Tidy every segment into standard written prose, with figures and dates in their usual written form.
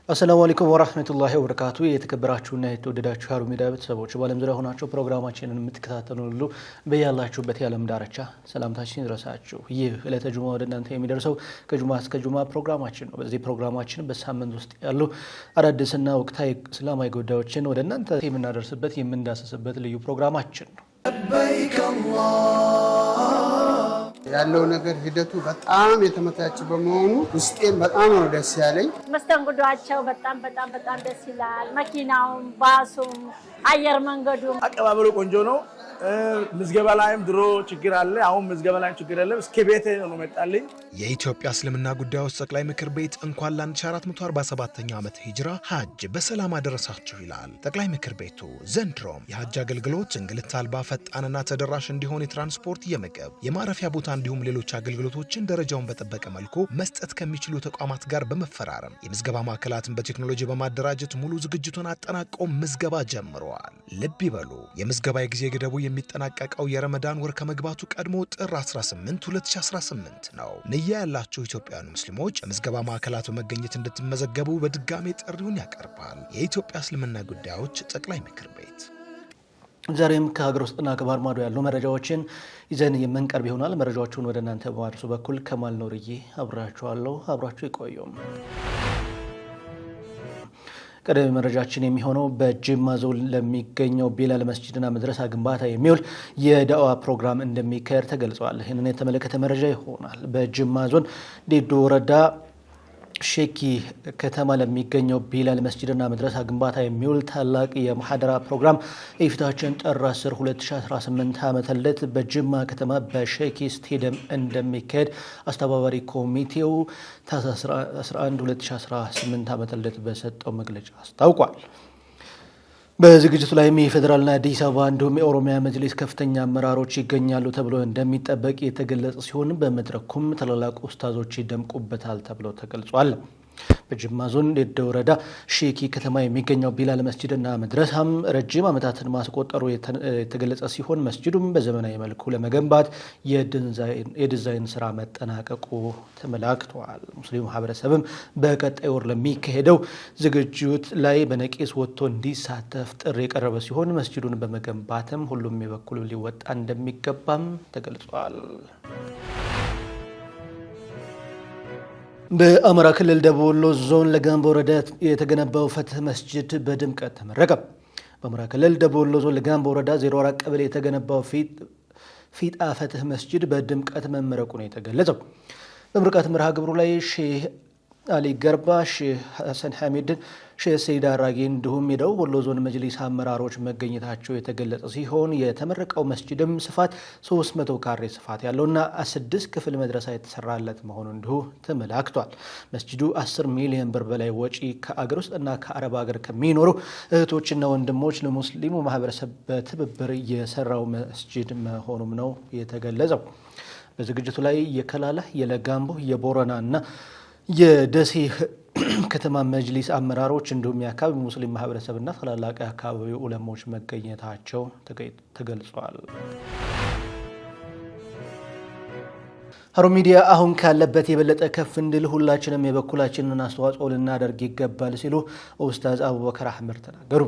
السلام عليكم ورحمة الله وبركاته የተከበራችሁና የተወደዳችሁ ሀሩን ሚዲያ ቤተሰቦች በዓለም ዙሪያ ሆናችሁ ፕሮግራማችንን የምትከታተሉ ሁሉ በያላችሁበት የዓለም ዳርቻ ሰላምታችን ይድረሳችሁ። ይህ ዕለተ ጁማ ወደ እናንተ የሚደርሰው ከጁማ እስከ ጁማ ፕሮግራማችን ነው። በዚህ ፕሮግራማችን በሳምንት ውስጥ ያሉ አዳዲስና ወቅታዊ እስላማዊ ጉዳዮችን ወደ እናንተ የምናደርስበት የምንዳሰስበት ልዩ ፕሮግራማችን ነው። ለበይክ ያለው ነገር ሂደቱ በጣም የተመቻቸ በመሆኑ ውስጤን በጣም ነው ደስ ያለኝ። መስተንግዷቸው በጣም ደስ ይላል። መኪናውም፣ ባሱም፣ አየር መንገዱም አቀባበሉ ቆንጆ ነው። ምዝገባ ላይም ድሮ ችግር አለ፣ አሁን ምዝገባ ላይም ችግር የለም። እስከ ቤቴ ነው መጣልኝ። የኢትዮጵያ እስልምና ጉዳዮች ጠቅላይ ምክር ቤት እንኳን ለ1447ኛው ዓመት ሂጅራ ሐጅ በሰላም አደረሳችሁ ይላል። ጠቅላይ ምክር ቤቱ ዘንድሮም የሐጅ አገልግሎት እንግልት አልባ ፈጣንና ተደራሽ እንዲሆን የትራንስፖርት፣ የምግብ፣ የማረፊያ ቦታ እንዲሁም ሌሎች አገልግሎቶችን ደረጃውን በጠበቀ መልኩ መስጠት ከሚችሉ ተቋማት ጋር በመፈራረም የምዝገባ ማዕከላትን በቴክኖሎጂ በማደራጀት ሙሉ ዝግጅቱን አጠናቆ ምዝገባ ጀምረዋል። ልብ ይበሉ፣ የምዝገባ የጊዜ ገደቡ የሚጠናቀቀው የረመዳን ወር ከመግባቱ ቀድሞ ጥር 18 2018 ነው። ንያ ያላችሁ ኢትዮጵያውያን ሙስሊሞች የምዝገባ ማዕከላት በመገኘት እንድትመዘገቡ በድጋሜ ጥሪውን ያቀርባል የኢትዮጵያ እስልምና ጉዳዮች ጠቅላይ ምክር ቤት። ዛሬም ከሀገር ውስጥና ከባህር ማዶ ያሉ መረጃዎችን ይዘን የምንቀርብ ይሆናል። መረጃዎቹን ወደ እናንተ በማድረሱ በኩል ከማል ኖርዬ አብራችኋለሁ። አብራችሁ ይቆዩም። ቀደም መረጃችን የሚሆነው በጅማ ዞን ለሚገኘው ቢላል መስጂድና መድረሳ ግንባታ የሚውል የዳዋ ፕሮግራም እንደሚካሄድ ተገልጿል። ይህንን የተመለከተ መረጃ ይሆናል። በጅማ ዞን ዴዶ ወረዳ ሼኪ ከተማ ለሚገኘው ቢላል መስጂድና መድረሳ ግንባታ የሚውል ታላቅ የሙሐደራ ፕሮግራም የፊታችን ጥር 10 2018 ዓ.ም በጅማ ከተማ በሼኪ ስቴዲየም እንደሚካሄድ አስተባባሪ ኮሚቴው ታህሳስ 11 2018 ዓ.ም በሰጠው መግለጫ አስታውቋል። በዝግጅቱ ላይም የፌዴራልና አዲስ አበባ እንዲሁም የኦሮሚያ መጅሊስ ከፍተኛ አመራሮች ይገኛሉ ተብሎ እንደሚጠበቅ የተገለጸ ሲሆን በመድረኩም ታላላቅ ኡስታዞች ይደምቁበታል ተብሎ ተገልጿል። በጅማ ዞን ዴዶ ወረዳ ሼኪ ከተማ የሚገኘው ቢላል መስጂድና መድረሳም ረጅም ዓመታትን ማስቆጠሩ የተገለጸ ሲሆን መስጂዱም በዘመናዊ መልኩ ለመገንባት የዲዛይን ስራ መጠናቀቁ ተመላክቷል። ሙስሊሙ ማህበረሰብም በቀጣይ ወር ለሚካሄደው ዝግጅት ላይ በነቂስ ወጥቶ እንዲሳተፍ ጥሪ የቀረበ ሲሆን መስጂዱን በመገንባትም ሁሉም የበኩሉ ሊወጣ እንደሚገባም ተገልጿል። በአማራ ክልል ደቡብ ወሎ ዞን ለጋምቦ ወረዳ የተገነባው ፍትህ መስጂድ በድምቀት ተመረቀ። በአማራ ክልል ደቡብ ወሎ ዞን ለጋምቦ ወረዳ 04 ቀበሌ የተገነባው ፊጣ ፍትህ መስጂድ በድምቀት መመረቁ ነው የተገለጸው። በምርቃት መርሃ ግብሩ ላይ ሼህ አሊ ገርባ፣ ሼህ ሐሰን ሐሚድን፣ ሼህ ሰይድ አራጌ እንዲሁም የደቡብ ወሎ ዞን መጅሊስ አመራሮች መገኘታቸው የተገለጸ ሲሆን የተመረቀው መስጂድም ስፋት 300 ካሬ ስፋት ያለውና 6 ክፍል መድረሳ የተሰራለት መሆኑ እንዲሁ ተመላክቷል። መስጂዱ 10 ሚሊዮን ብር በላይ ወጪ ከአገር ውስጥና ከአረብ ሀገር ከሚኖሩ እህቶችና ወንድሞች ለሙስሊሙ ማህበረሰብ በትብብር የሰራው መስጂድ መሆኑም ነው የተገለጸው። በዝግጅቱ ላይ የከላላ፣ የለጋምቦ፣ የቦረናና የደሴ ከተማ መጅሊስ አመራሮች እንዲሁም የአካባቢ ሙስሊም ማህበረሰብና ታላላቅ የአካባቢው ዑለሞች መገኘታቸው ተገልጿል። ሀሩን ሚዲያ አሁን ካለበት የበለጠ ከፍ እንድል ሁላችንም የበኩላችንን አስተዋጽኦ ልናደርግ ይገባል ሲሉ ኡስታዝ አቡበከር አህመድ ተናገሩ።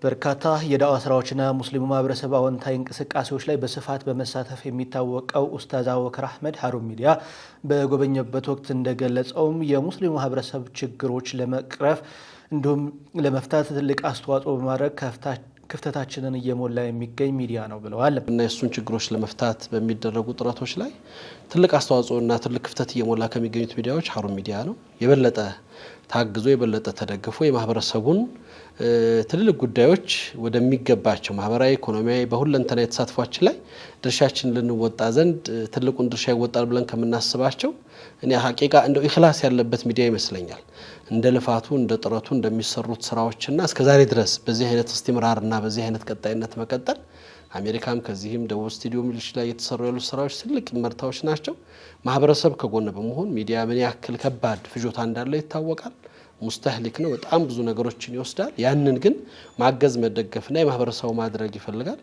በርካታ የዳዋ ስራዎችና ሙስሊሙ ማህበረሰብ አዎንታዊ እንቅስቃሴዎች ላይ በስፋት በመሳተፍ የሚታወቀው ኡስታዝ አቡበከር አህመድ ሀሩን ሚዲያ በጎበኘበት ወቅት እንደገለጸውም የሙስሊሙ ማህበረሰብ ችግሮች ለመቅረፍ እንዲሁም ለመፍታት ትልቅ አስተዋጽኦ በማድረግ ክፍተታችንን እየሞላ የሚገኝ ሚዲያ ነው ብለዋል። እና የሱን ችግሮች ለመፍታት በሚደረጉ ጥረቶች ላይ ትልቅ አስተዋጽኦና ትልቅ ክፍተት እየሞላ ከሚገኙት ሚዲያዎች ሀሩን ሚዲያ ነው። የበለጠ ታግዞ የበለጠ ተደግፎ የማህበረሰቡን ትልልቅ ጉዳዮች ወደሚገባቸው ማህበራዊ፣ ኢኮኖሚያዊ በሁለንተና የተሳትፏችን ላይ ድርሻችን ልንወጣ ዘንድ ትልቁን ድርሻ ይወጣል ብለን ከምናስባቸው እኔ ሐቂቃ እንደው ኢኽላስ ያለበት ሚዲያ ይመስለኛል። እንደ ልፋቱ እንደ ጥረቱ እንደሚሰሩት ስራዎችና እስከዛሬ ድረስ በዚህ አይነት እስቲምራርና በዚህ አይነት ቀጣይነት መቀጠል አሜሪካም ከዚህም ደቡብ ስቱዲዮ ሚልሽ ላይ የተሰሩ ያሉ ስራዎች ትልቅ መርታዎች ናቸው። ማህበረሰብ ከጎነ በመሆን ሚዲያ ምን ያክል ከባድ ፍጆታ እንዳለው ይታወቃል። ሙስተህሊክ ነው፣ በጣም ብዙ ነገሮችን ይወስዳል። ያንን ግን ማገዝ መደገፍና የማህበረሰቡ ማድረግ ይፈልጋል።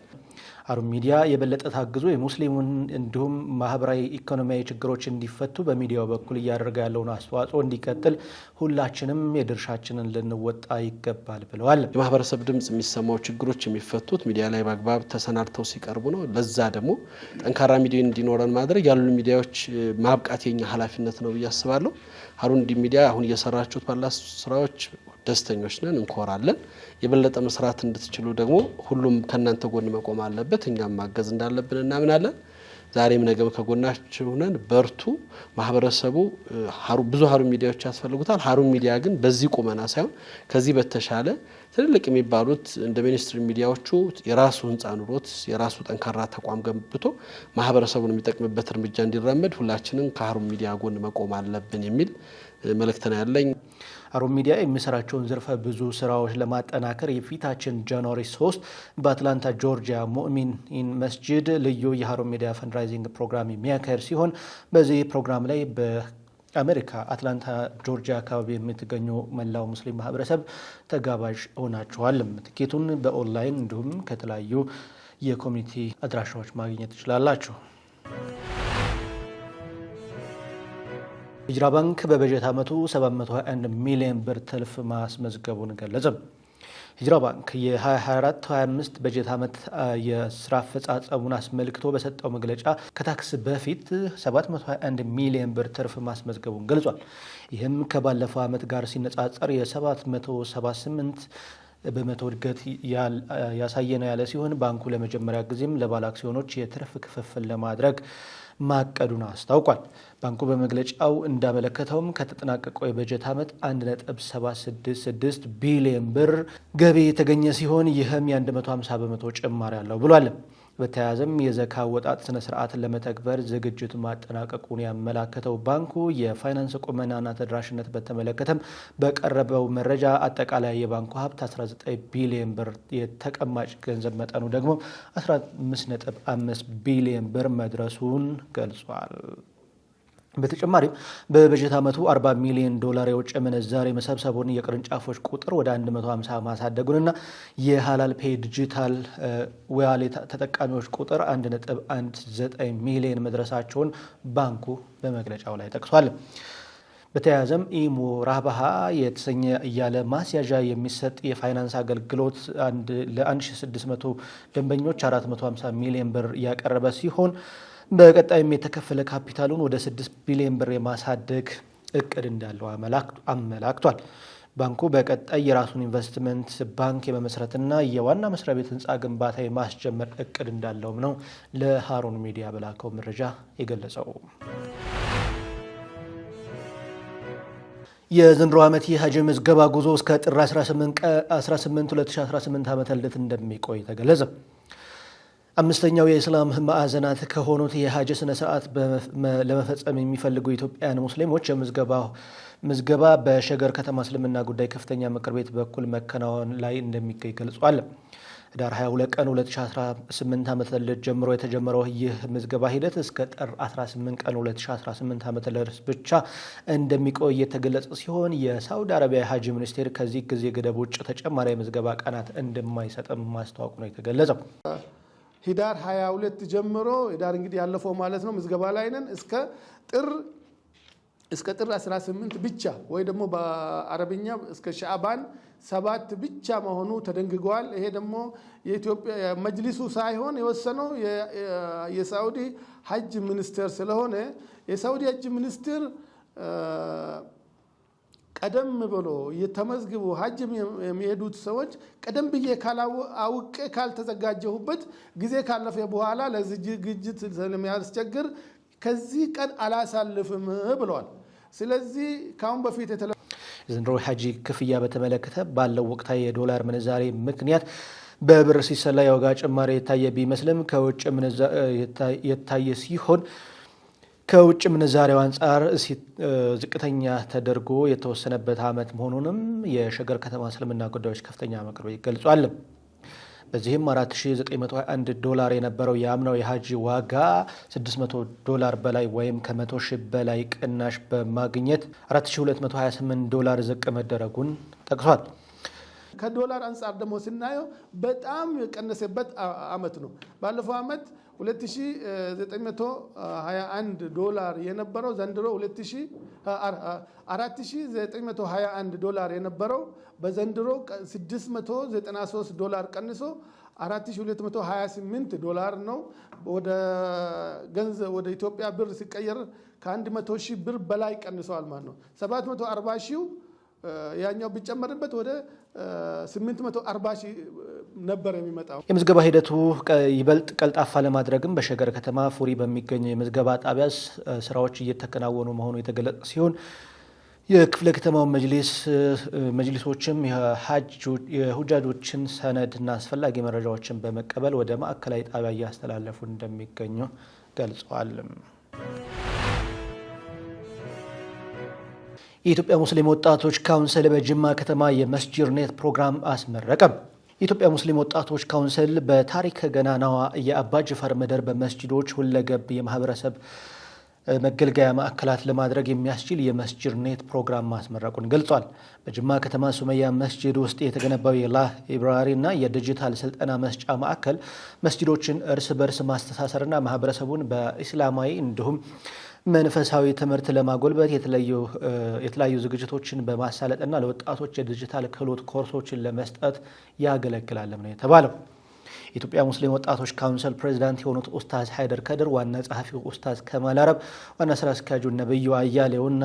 ሀሩን ሚዲያ የበለጠ ታግዞ የሙስሊሙን እንዲሁም ማህበራዊ ኢኮኖሚያዊ ችግሮች እንዲፈቱ በሚዲያው በኩል እያደረገ ያለውን አስተዋጽኦ እንዲቀጥል ሁላችንም የድርሻችንን ልንወጣ ይገባል ብለዋል። የማህበረሰብ ድምጽ የሚሰማው ችግሮች የሚፈቱት ሚዲያ ላይ በአግባብ ተሰናድተው ሲቀርቡ ነው። ለዛ ደግሞ ጠንካራ ሚዲያ እንዲኖረን ማድረግ ያሉ ሚዲያዎች ማብቃት የኛ ኃላፊነት ነው ብዬ አስባለሁ። ሀሩን ሚዲያ አሁን እየሰራችሁት ባላ ስራዎች ደስተኞች ነን፣ እንኮራለን። የበለጠ መስራት እንድትችሉ ደግሞ ሁሉም ከናንተ ጎን መቆም አለበት፣ እኛም ማገዝ እንዳለብን እናምናለን። ዛሬም ነገም ከጎናችሁ ነን፣ በርቱ። ማህበረሰቡ ብዙ ሀሩን ሚዲያዎች ያስፈልጉታል። ሀሩን ሚዲያ ግን በዚህ ቁመና ሳይሆን ከዚህ በተሻለ ትልልቅ የሚባሉት እንደ ሚኒስትሪ ሚዲያዎቹ የራሱ ህንጻ ኑሮት የራሱ ጠንካራ ተቋም ገንብቶ ማህበረሰቡን የሚጠቅምበት እርምጃ እንዲራመድ ሁላችንም ከሀሩን ሚዲያ ጎን መቆም አለብን የሚል መልእክት ነው ያለኝ። ሀሩን ሚዲያ የሚሰራቸውን ዘርፈ ብዙ ስራዎች ለማጠናከር የፊታችን ጃንዋሪ 3 በአትላንታ ጆርጂያ ሙእሚን መስጂድ ልዩ የሀሩን ሚዲያ ፈንድራይዚንግ ፕሮግራም የሚያካሄድ ሲሆን በዚህ ፕሮግራም ላይ በአሜሪካ አትላንታ ጆርጂያ አካባቢ የምትገኙ መላው ሙስሊም ማህበረሰብ ተጋባዥ ሆናችኋል። ትኬቱን በኦንላይን እንዲሁም ከተለያዩ የኮሚኒቲ አድራሻዎች ማግኘት ትችላላችሁ። ሂጅራ ባንክ በበጀት ዓመቱ 721 ሚሊዮን ብር ትርፍ ማስመዝገቡን ገለጸ። ሂጅራ ባንክ የ2024-25 በጀት ዓመት የስራ አፈጻጸሙን አስመልክቶ በሰጠው መግለጫ ከታክስ በፊት 721 ሚሊዮን ብር ትርፍ ማስመዝገቡን ገልጿል። ይህም ከባለፈው ዓመት ጋር ሲነጻጸር የ778 በመቶ እድገት ያሳየ ነው ያለ ሲሆን ባንኩ ለመጀመሪያ ጊዜም ለባለ አክሲዮኖች የትርፍ ክፍፍል ለማድረግ ማቀዱን አስታውቋል። ባንኩ በመግለጫው እንዳመለከተውም ከተጠናቀቀው የበጀት ዓመት 1.766 ቢሊዮን ብር ገቢ የተገኘ ሲሆን ይህም የ150 በመቶ ጭማሪ አለው ብሏል። በተያያዘም የዘካ አወጣጥ ስነ ስርዓትን ለመተግበር ዝግጅት ማጠናቀቁን ያመላከተው ባንኩ የፋይናንስ ቁመናና ተደራሽነት በተመለከተም በቀረበው መረጃ አጠቃላይ የባንኩ ሀብት 19 ቢሊዮን ብር፣ የተቀማጭ ገንዘብ መጠኑ ደግሞ 15.5 ቢሊዮን ብር መድረሱን ገልጿል። በተጨማሪም በበጀት ዓመቱ 40 ሚሊዮን ዶላር የውጭ ምንዛሬ መሰብሰቡን፣ የቅርንጫፎች ቁጥር ወደ 150 ማሳደጉንና የሃላል ፔይ ዲጂታል ዋሌት ተጠቃሚዎች ቁጥር 1.19 ሚሊዮን መድረሳቸውን ባንኩ በመግለጫው ላይ ጠቅሷል። በተያያዘም ኢሞ ራባሃ የተሰኘ እያለ ማስያዣ የሚሰጥ የፋይናንስ አገልግሎት ለ1600 ደንበኞች 450 ሚሊዮን ብር ያቀረበ ሲሆን በቀጣይም የተከፈለ ካፒታሉን ወደ 6 ቢሊዮን ብር የማሳደግ እቅድ እንዳለው አመላክቷል። ባንኩ በቀጣይ የራሱን ኢንቨስትመንት ባንክ የመመስረትና የዋና መስሪያ ቤት ህንፃ ግንባታ የማስጀመር እቅድ እንዳለውም ነው ለሀሩን ሚዲያ በላከው መረጃ የገለጸው። የዘንድሮ ዓመት የሀጅ ምዝገባ ጉዞ እስከ ጥር 18 2018 ዓ.ም እንደሚቆይ ተገለጸ። አምስተኛው የእስላም ማዕዘናት ከሆኑት የሀጅ ስነ ስርዓት ለመፈጸም የሚፈልጉ ኢትዮጵያውያን ሙስሊሞች ምዝገባ በሸገር ከተማ እስልምና ጉዳይ ከፍተኛ ምክር ቤት በኩል መከናወን ላይ እንደሚገኝ ገልጿል። ህዳር 22 ቀን 2018 ዓ.ም ጀምሮ የተጀመረው ይህ ምዝገባ ሂደት እስከ ጥር 18 ቀን 2018 ዓ.ም ብቻ እንደሚቆይ የተገለጸ ሲሆን የሳውዲ አረቢያ ሀጅ ሚኒስቴር ከዚህ ጊዜ ገደብ ውጭ ተጨማሪ የምዝገባ ቀናት እንደማይሰጥም ማስታወቁ ነው የተገለጸው። ህዳር 22 ጀምሮ ህዳር እንግዲህ ያለፈው ማለት ነው ምዝገባ ላይ ነን እስከ ጥር 18 ብቻ ወይ ደግሞ በአረብኛ እስከ ሻዕባን 7 ብቻ መሆኑ ተደንግጓል። ይሄ ደግሞ የኢትዮጵያ መጅሊሱ ሳይሆን የወሰነው የሳውዲ ሀጅ ሚኒስቴር ስለሆነ የሳውዲ ሀጅ ሚኒስቴር ቀደም ብሎ የተመዝግቡ ሀጅ የሚሄዱት ሰዎች ቀደም ብዬ አውቄ ካልተዘጋጀሁበት ጊዜ ካለፈ በኋላ ለዝግጅት ስለሚያስቸግር ከዚህ ቀን አላሳልፍም ብለዋል። ስለዚህ ካሁን በፊት የዘንድሮ ሀጂ ክፍያ በተመለከተ ባለው ወቅታዊ የዶላር ምንዛሬ ምክንያት በብር ሲሰላ የዋጋ ጭማሪ የታየ ቢመስልም ከውጭ የታየ ሲሆን ከውጭ ምንዛሬው አንጻር ዝቅተኛ ተደርጎ የተወሰነበት ዓመት መሆኑንም የሸገር ከተማ እስልምና ጉዳዮች ከፍተኛ ምክር ቤት ገልጿል። በዚህም 4921 ዶላር የነበረው የአምናው የሀጂ ዋጋ 600 ዶላር በላይ ወይም ከ100 ሺህ በላይ ቅናሽ በማግኘት 4228 ዶላር ዝቅ መደረጉን ጠቅሷል። ከዶላር አንፃር ደግሞ ስናየው በጣም የቀነሰበት አመት ነው። ባለፈው አመት 2921 ዶላር የነበረው ዘንድሮ 4921 ዶላር የነበረው በዘንድሮ 693 ዶላር ቀንሶ 4228 ዶላር ነው። ወደ ገንዘብ ወደ ኢትዮጵያ ብር ሲቀየር ከ100 ሺህ ብር በላይ ቀንሷል ማለት ነው። 740 ሺህ ያኛው ቢጨመርበት ወደ 840 ሺህ ነበር የሚመጣው። የምዝገባ ሂደቱ ይበልጥ ቀልጣፋ ለማድረግም በሸገር ከተማ ፉሪ በሚገኘው የምዝገባ ጣቢያ ስራዎች እየተከናወኑ መሆኑ የተገለጸ ሲሆን የክፍለ ከተማው መጅሊሶችም የሁጃጆችን ሰነድና አስፈላጊ መረጃዎችን በመቀበል ወደ ማዕከላዊ ጣቢያ እያስተላለፉ እንደሚገኙ ገልጸዋል። የኢትዮጵያ ሙስሊም ወጣቶች ካውንስል በጅማ ከተማ የመስጂድ ኔት ፕሮግራም አስመረቀ። የኢትዮጵያ ሙስሊም ወጣቶች ካውንስል በታሪክ ገናናዋ የአባ ጅፋር ምድር በመስጂዶች ሁለገብ የማህበረሰብ መገልገያ ማዕከላት ለማድረግ የሚያስችል የመስጂድ ኔት ፕሮግራም ማስመረቁን ገልጿል። በጅማ ከተማ ሱመያ መስጂድ ውስጥ የተገነባው የላይብራሪና የዲጂታል ስልጠና መስጫ ማዕከል መስጂዶችን እርስ በርስ ማስተሳሰርና ማህበረሰቡን በኢስላማዊ እንዲሁም መንፈሳዊ ትምህርት ለማጎልበት የተለያዩ ዝግጅቶችን በማሳለጥና ለወጣቶች የዲጂታል ክህሎት ኮርሶችን ለመስጠት ያገለግላል ነው የተባለው። የኢትዮጵያ ሙስሊም ወጣቶች ካውንስል ፕሬዝዳንት የሆኑት ኡስታዝ ሃይደር ከድር፣ ዋና ጸሐፊው ኡስታዝ ከማል አረብ፣ ዋና ስራ አስኪያጁ ነብዩ አያሌውና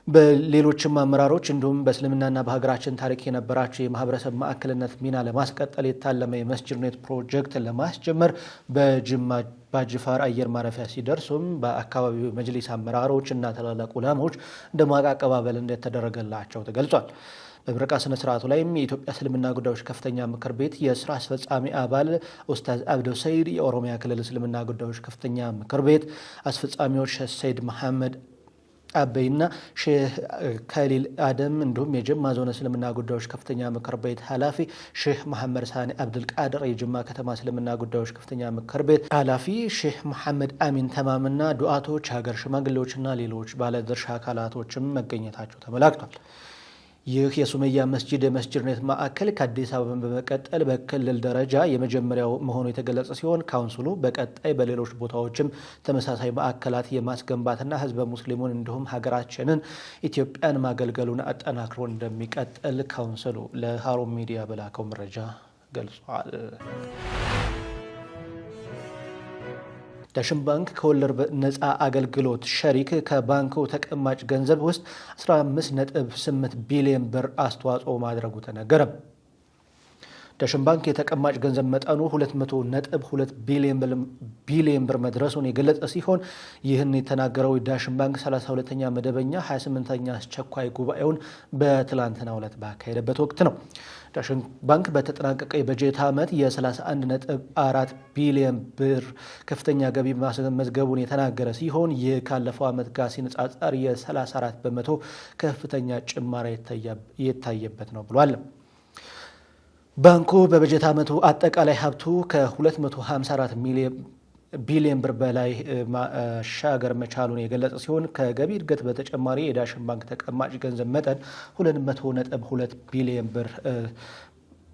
በሌሎችም አመራሮች እንዲሁም በእስልምናና በሀገራችን ታሪክ የነበራቸው የማህበረሰብ ማዕከልነት ሚና ለማስቀጠል የታለመ የመስጂድ ኔት ፕሮጀክት ለማስጀመር በጅማ ባጅፋር አየር ማረፊያ ሲደርሱም በአካባቢው መጅሊስ አመራሮች እና ታላላቅ ዑለማዎች ደማቅ አቀባበል እንደተደረገላቸው ተገልጿል። በምረቃ ስነ ስርዓቱ ላይም የኢትዮጵያ እስልምና ጉዳዮች ከፍተኛ ምክር ቤት የስራ አስፈጻሚ አባል ኡስታዝ አብዱ ሰይድ፣ የኦሮሚያ ክልል እስልምና ጉዳዮች ከፍተኛ ምክር ቤት አስፈጻሚዎች ሰይድ መሐመድ አበይና ሼህ ከሊል አደም እንዲሁም የጅማ ዞን እስልምና ጉዳዮች ከፍተኛ ምክር ቤት ኃላፊ ሼህ መሐመድ ሳኒ አብዱል ቃድር፣ የጅማ ከተማ እስልምና ጉዳዮች ከፍተኛ ምክር ቤት ኃላፊ ሼህ መሐመድ አሚን ተማምና ዱዓቶች፣ ሀገር ሽማግሌዎችና ሌሎች ባለድርሻ አካላቶችም መገኘታቸው ተመላክቷል። ይህ የሱመያ መስጂድ የመስጂድ ኔት ማዕከል ከአዲስ አበባ በመቀጠል በክልል ደረጃ የመጀመሪያው መሆኑ የተገለጸ ሲሆን ካውንስሉ በቀጣይ በሌሎች ቦታዎችም ተመሳሳይ ማዕከላት የማስገንባትና ህዝበ ሙስሊሙን እንዲሁም ሀገራችንን ኢትዮጵያን ማገልገሉን አጠናክሮ እንደሚቀጥል ካውንስሉ ለሃሩን ሚዲያ በላከው መረጃ ገልጿል። ዳሽን ባንክ ከወለድ ነፃ አገልግሎት ሸሪክ ከባንኩ ተቀማጭ ገንዘብ ውስጥ 15.8 ቢሊዮን ብር አስተዋጽኦ ማድረጉ ተነገረ። ዳሽን ባንክ የተቀማጭ ገንዘብ መጠኑ 200.2 ቢሊዮን ብር መድረሱን የገለጸ ሲሆን ይህን የተናገረው ዳሽን ባንክ 32ኛ መደበኛ 28ኛ አስቸኳይ ጉባኤውን በትላንትናው ዕለት ባካሄደበት ወቅት ነው። ዳሽን ባንክ በተጠናቀቀ የበጀት ዓመት የ31.4 ቢሊዮን ብር ከፍተኛ ገቢ ማስመዝገቡን የተናገረ ሲሆን ይህ ካለፈው ዓመት ጋር ሲነጻጸር የ34 በመቶ ከፍተኛ ጭማሪ የታየበት ነው ብሏል። ባንኩ በበጀት ዓመቱ አጠቃላይ ሀብቱ ከ254 ቢሊዮን ብር በላይ ማሻገር መቻሉን የገለጸ ሲሆን ከገቢ እድገት በተጨማሪ የዳሽን ባንክ ተቀማጭ ገንዘብ መጠን 200.2 ቢሊዮን ብር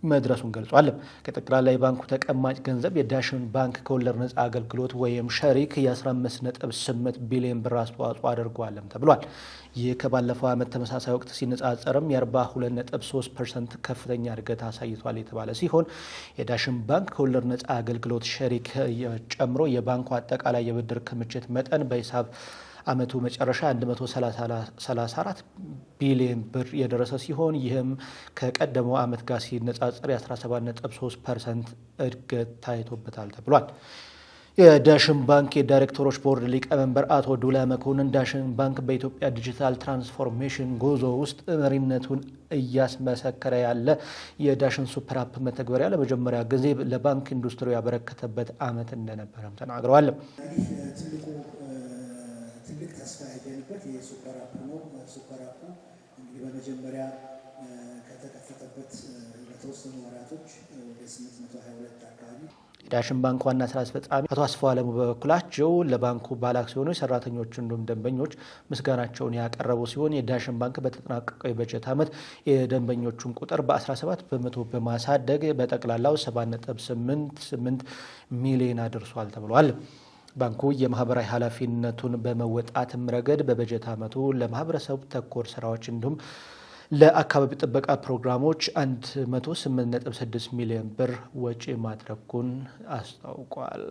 መድረሱን ገልጿል። ከጠቅላላ የባንኩ ተቀማጭ ገንዘብ የዳሽን ባንክ ከወለድ ነፃ አገልግሎት ወይም ሸሪክ የ15.8 ቢሊዮን ብር አስተዋጽኦ አድርጓልም ተብሏል። ይህ ከባለፈው ዓመት ተመሳሳይ ወቅት ሲነጻጸርም የ42.3% ከፍተኛ እድገት አሳይቷል የተባለ ሲሆን የዳሽን ባንክ ከወለድ ነፃ አገልግሎት ሸሪክ ጨምሮ የባንኩ አጠቃላይ የብድር ክምችት መጠን በሂሳብ ዓመቱ መጨረሻ 134 ቢሊዮን ብር የደረሰ ሲሆን ይህም ከቀደመው ዓመት ጋር ሲነጻጸር የ17.3% እድገት ታይቶበታል ተብሏል። የዳሽን ባንክ የዳይሬክተሮች ቦርድ ሊቀመንበር አቶ ዱላ መኮንን ዳሽን ባንክ በኢትዮጵያ ዲጂታል ትራንስፎርሜሽን ጉዞ ውስጥ መሪነቱን እያስመሰከረ ያለ የዳሽን ሱፐር አፕ መተግበሪያ ለመጀመሪያ ጊዜ ለባንክ ኢንዱስትሪ ያበረከተበት ዓመት እንደነበረም ተናግረዋል። ትልቅ ተስፋ ያየንበት የሱፐር አፕ ነው። ሱፐር አፕ እንግዲህ በመጀመሪያ ከተከፈተበት በተወሰኑ ወራቶች ወደ 822 አካባቢ የዳሽን ባንክ ዋና ስራ አስፈጻሚ አቶ አስፋው አለሙ በበኩላቸው ለባንኩ ባለአክሲዮኖች፣ ሰራተኞች እንዲሁም ደንበኞች ምስጋናቸውን ያቀረቡ ሲሆን የዳሽን ባንክ በተጠናቀቀው የበጀት ዓመት የደንበኞቹን ቁጥር በ17 በመቶ በማሳደግ በጠቅላላው 7.88 ሚሊዮን አድርሷል ተብሏል። ባንኩ የማህበራዊ ኃላፊነቱን በመወጣትም ረገድ በበጀት ዓመቱ ለማህበረሰብ ተኮር ስራዎች እንዲሁም ለአካባቢ ጥበቃ ፕሮግራሞች 108.6 ሚሊዮን ብር ወጪ ማድረጉን አስታውቋል።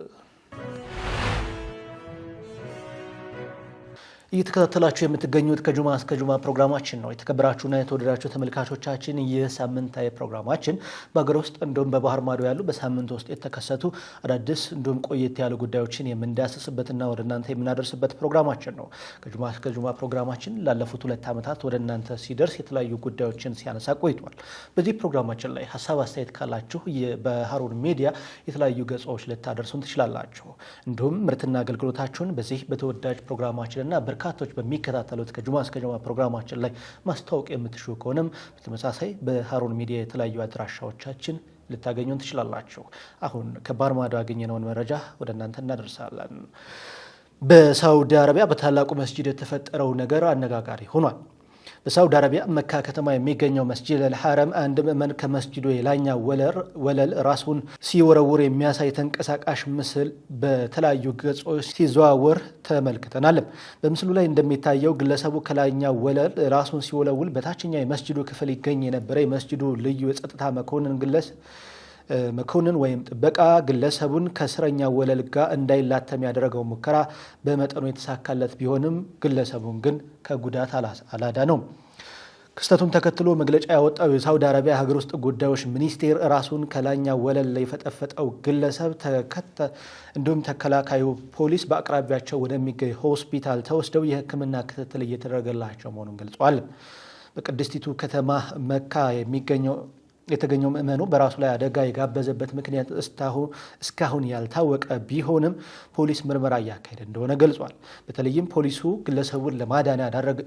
እየተከታተላችሁ የምትገኙት ከጁማ እስከ ጁማ ፕሮግራማችን ነው። የተከበራችሁና የተወደዳችሁ ተመልካቾቻችን ይህ ሳምንታዊ ፕሮግራማችን በሀገር ውስጥ እንዲሁም በባህር ማዶ ያሉ በሳምንት ውስጥ የተከሰቱ አዳዲስ እንዲሁም ቆየት ያሉ ጉዳዮችን የምንዳስስበትና ወደ እናንተ የምናደርስበት ፕሮግራማችን ነው። ከጁማ እስከ ጁማ ፕሮግራማችን ላለፉት 2 ዓመታት ወደ እናንተ ሲደርስ የተለያዩ ጉዳዮችን ሲያነሳ ቆይቷል። በዚህ ፕሮግራማችን ላይ ሀሳብ አስተያየት ካላችሁ በሀሩን ሚዲያ የተለያዩ ገጾች ልታደርሱን ትችላላችሁ። እንዲሁም ምርትና አገልግሎታችሁን በዚህ በተወዳጅ ፕሮግራማችንና በርካቶች በሚከታተሉት ከጁማ እስከ ጁማ ፕሮግራማችን ላይ ማስተዋወቅ የምትሹ ከሆነም በተመሳሳይ በሀሩን ሚዲያ የተለያዩ አድራሻዎቻችን ልታገኙን ትችላላችሁ። አሁን ከባህር ማዶ ያገኘነውን መረጃ ወደ እናንተ እናደርሳለን። በሳውዲ አረቢያ በታላቁ መስጂድ የተፈጠረው ነገር አነጋጋሪ ሆኗል። በሳውዲ አረቢያ መካ ከተማ የሚገኘው መስጂድ አልሐረም አንድ ምዕመን ከመስጂዱ የላይኛው ወለል ራሱን ሲወረውር የሚያሳይ ተንቀሳቃሽ ምስል በተለያዩ ገጾች ሲዘዋወር ተመልክተናል። በምስሉ ላይ እንደሚታየው ግለሰቡ ከላይኛው ወለል ራሱን ሲወለውል በታችኛው የመስጂዱ ክፍል ይገኝ የነበረ የመስጂዱ ልዩ የጸጥታ መኮንን ወይም ጥበቃ ግለሰቡን ከስረኛ ወለል ጋር እንዳይላተም ያደረገው ሙከራ በመጠኑ የተሳካለት ቢሆንም ግለሰቡን ግን ከጉዳት አላዳነውም። ክስተቱን ተከትሎ መግለጫ ያወጣው የሳውዲ አረቢያ ሀገር ውስጥ ጉዳዮች ሚኒስቴር ራሱን ከላይኛ ወለል ላይ የፈጠፈጠው ግለሰብ እንዲሁም ተከላካዩ ፖሊስ በአቅራቢያቸው ወደሚገኝ ሆስፒታል ተወስደው የሕክምና ክትትል እየተደረገላቸው መሆኑን ገልጿል። በቅድስቲቱ ከተማ መካ የተገኘው ምዕመኑ በራሱ ላይ አደጋ የጋበዘበት ምክንያት እስካሁን ያልታወቀ ቢሆንም ፖሊስ ምርመራ እያካሄደ እንደሆነ ገልጿል። በተለይም ፖሊሱ ግለሰቡን ለማዳን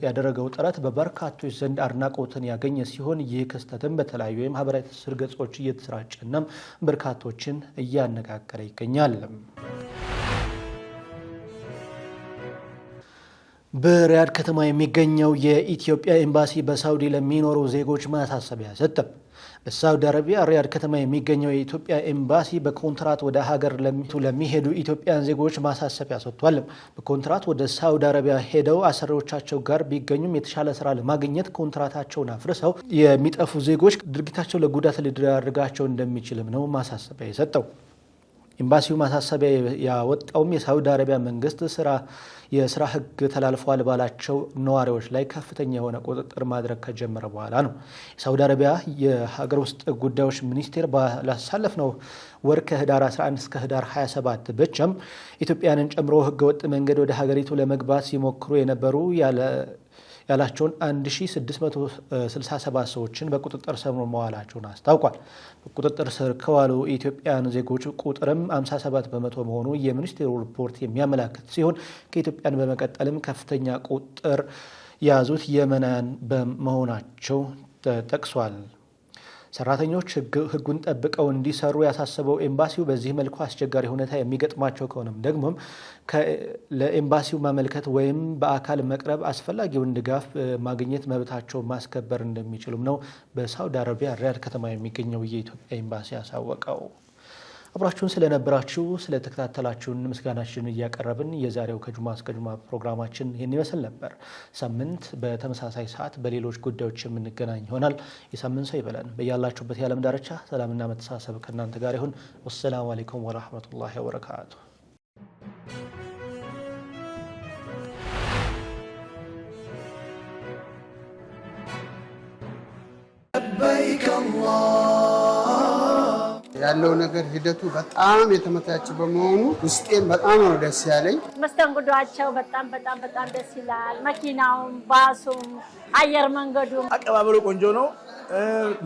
ያደረገው ጥረት በበርካቶች ዘንድ አድናቆትን ያገኘ ሲሆን ይህ ክስተትም በተለያዩ የማህበራዊ ትስስር ገጾች እየተሰራጨና በርካቶችን እያነጋገረ ይገኛል። በሪያድ ከተማ የሚገኘው የኢትዮጵያ ኤምባሲ በሳውዲ ለሚኖሩ ዜጎች ማሳሰቢያ ሰጠ። በሳውዲ አረቢያ ሪያድ ከተማ የሚገኘው የኢትዮጵያ ኤምባሲ በኮንትራት ወደ ሀገር ለሚሄዱ ኢትዮጵያን ዜጎች ማሳሰቢያ ሰጥቷል። በኮንትራት ወደ ሳውዲ አረቢያ ሄደው አሰሪዎቻቸው ጋር ቢገኙም የተሻለ ስራ ለማግኘት ኮንትራታቸውን አፍርሰው የሚጠፉ ዜጎች ድርጊታቸው ለጉዳት ሊዳርጋቸው እንደሚችልም ነው ማሳሰቢያ የሰጠው። ኤምባሲው ማሳሰቢያ ያወጣውም የሳውዲ አረቢያ መንግስት የስራ ህግ ተላልፈዋል ባላቸው ነዋሪዎች ላይ ከፍተኛ የሆነ ቁጥጥር ማድረግ ከጀመረ በኋላ ነው። የሳውዲ አረቢያ የሀገር ውስጥ ጉዳዮች ሚኒስቴር ባሳለፍነው ወር ከህዳር 11 እስከ ህዳር 27 ብቻም ኢትዮጵያንን ጨምሮ ህገወጥ መንገድ ወደ ሀገሪቱ ለመግባት ሲሞክሩ የነበሩ ያላቸውን 1667 ሰዎችን በቁጥጥር ስር መዋላቸውን አስታውቋል። በቁጥጥር ስር ከዋሉ የኢትዮጵያን ዜጎች ቁጥርም 57 በመቶ መሆኑ የሚኒስቴሩ ሪፖርት የሚያመላክት ሲሆን ከኢትዮጵያን በመቀጠልም ከፍተኛ ቁጥር የያዙት የመናውያን በመሆናቸው ተጠቅሷል። ሰራተኞች ህጉን ጠብቀው እንዲሰሩ ያሳሰበው ኤምባሲው በዚህ መልኩ አስቸጋሪ ሁኔታ የሚገጥማቸው ከሆነም ደግሞም ለኤምባሲው ማመልከት ወይም በአካል መቅረብ አስፈላጊውን ድጋፍ ማግኘት መብታቸው ማስከበር እንደሚችሉም ነው በሳውዲ አረቢያ ሪያድ ከተማ የሚገኘው የኢትዮጵያ ኤምባሲ ያሳወቀው። አብራችሁን ስለነበራችሁ ስለተከታተላችሁን ምስጋናችንን እያቀረብን የዛሬው ከጁማ እስከ ጁማ ፕሮግራማችን ይህን ይመስል ነበር። ሳምንት በተመሳሳይ ሰዓት በሌሎች ጉዳዮች የምንገናኝ ይሆናል። የሳምንት ሰው ይበለን። በያላችሁበት የዓለም ዳርቻ ሰላምና መተሳሰብ ከእናንተ ጋር ይሁን። ወሰላሙ አለይኩም ወራህመቱላሂ ወበረካቱ። ያለው ነገር ሂደቱ በጣም የተመቻቸ በመሆኑ ውስጤን በጣም ነው ደስ ያለኝ። መስተንግዷቸው በጣም ደስ ይላል። መኪናውም፣ ባሱም፣ አየር መንገዱም አቀባበሉ ቆንጆ ነው።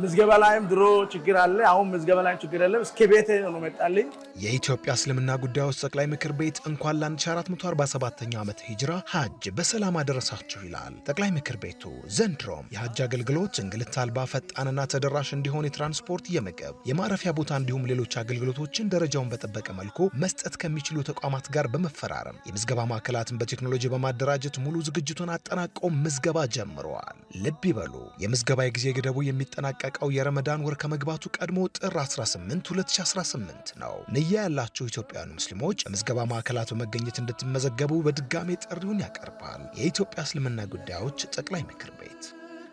ምዝገባ ላይም ድሮ ችግር አለ። አሁን ምዝገባ ላይም ችግር የለም። እስከ ቤቴ ነው መጣልኝ። የኢትዮጵያ እስልምና ጉዳዮች ጠቅላይ ምክር ቤት እንኳን ለ1447ኛው ዓመት ሂጅራ ሐጅ በሰላም አደረሳችሁ ይላል። ጠቅላይ ምክር ቤቱ ዘንድሮም የሐጅ አገልግሎት እንግልት አልባ ፈጣንና ተደራሽ እንዲሆን የትራንስፖርት፣ የምግብ፣ የማረፊያ ቦታ እንዲሁ እንዲሁም ሌሎች አገልግሎቶችን ደረጃውን በጠበቀ መልኩ መስጠት ከሚችሉ ተቋማት ጋር በመፈራረም የምዝገባ ማዕከላትን በቴክኖሎጂ በማደራጀት ሙሉ ዝግጅቱን አጠናቀው ምዝገባ ጀምረዋል። ልብ ይበሉ፣ የምዝገባ የጊዜ ገደቡ የሚጠናቀቀው የረመዳን ወር ከመግባቱ ቀድሞ ጥር 18 2018 ነው። ንያ ያላቸው ኢትዮጵያውያን ሙስሊሞች የምዝገባ ማዕከላት በመገኘት እንድትመዘገቡ በድጋሜ ጥሪውን ያቀርባል። የኢትዮጵያ እስልምና ጉዳዮች ጠቅላይ ምክር ቤት